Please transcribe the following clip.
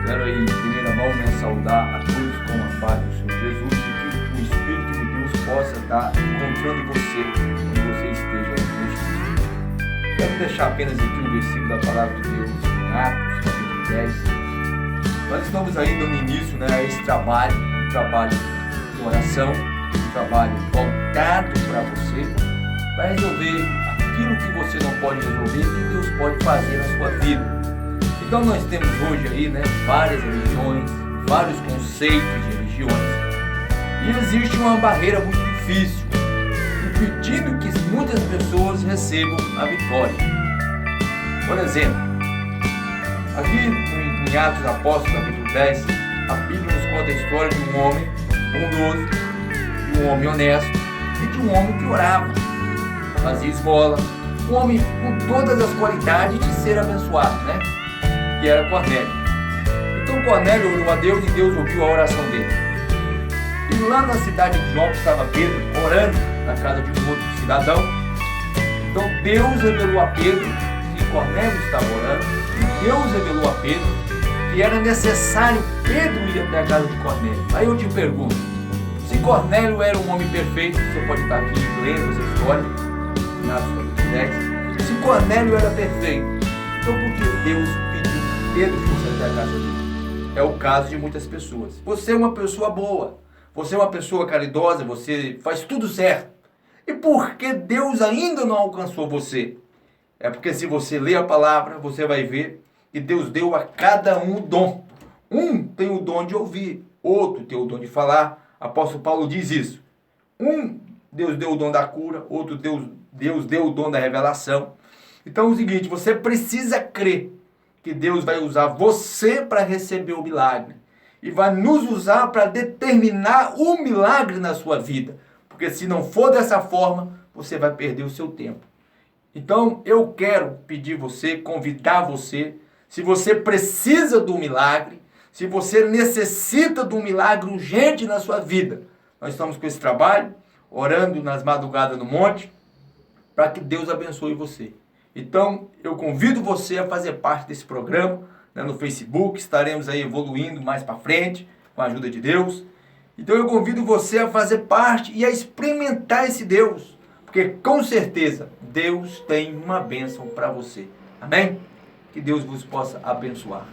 Quero aí, em primeira mão, saudar a todos com a paz do Senhor Jesus e que o Espírito de Deus possa estar encontrando você onde você esteja neste dia. Quero deixar apenas aqui um versículo da palavra de Deus em Atos, capítulo 10. Nós estamos ainda no início a esse trabalho, um trabalho de oração, um trabalho voltado para você, para resolver aquilo que você não pode resolver, que Deus pode fazer na sua vida. Então nós temos hoje aí, várias religiões, vários conceitos de religiões. E existe uma barreira muito difícil, impedindo que muitas pessoas recebam a vitória. Por exemplo, aqui em Atos Apóstolos, capítulo 10, a Bíblia nos conta a história de um homem bondoso, de um homem honesto e de um homem que orava, fazia esmola, um homem com todas as qualidades de ser abençoado, que era Cornélio. Então Cornélio orou a Deus e Deus ouviu a oração dele. E lá na cidade de Jope estava Pedro orando na casa de um outro cidadão. Então Deus revelou a Pedro que Cornélio estava orando, e Deus revelou a Pedro que era necessário Pedro ir até a casa de Cornélio. Aí eu te pergunto, se Cornélio era um homem perfeito, você pode estar aqui lendo essa história, em Atos capítulo 10, se Cornélio era perfeito, então por que Deus Pedro fosse até a casa dele? É o caso de muitas pessoas. Você é uma pessoa boa, você é uma pessoa caridosa, você faz tudo certo. E por que Deus ainda não alcançou você? É porque se você ler a palavra, você vai ver que Deus deu a cada um o dom. Um tem o dom de ouvir, outro tem o dom de falar. Apóstolo Paulo diz isso. Deus deu o dom da cura, outro Deus deu o dom da revelação. Então é o seguinte, você precisa crer que Deus vai usar você para receber o milagre. E vai nos usar para determinar o milagre na sua vida. Porque se não for dessa forma, você vai perder o seu tempo. Então eu quero pedir você, convidar você, se você precisa do milagre, se você necessita de um milagre urgente na sua vida. Nós estamos com esse trabalho, orando nas madrugadas no monte, para que Deus abençoe você. Então, eu convido você a fazer parte desse programa, no Facebook, estaremos aí evoluindo mais para frente, com a ajuda de Deus. Então, eu convido você a fazer parte e a experimentar esse Deus, porque com certeza, Deus tem uma bênção para você. Amém? Que Deus vos possa abençoar.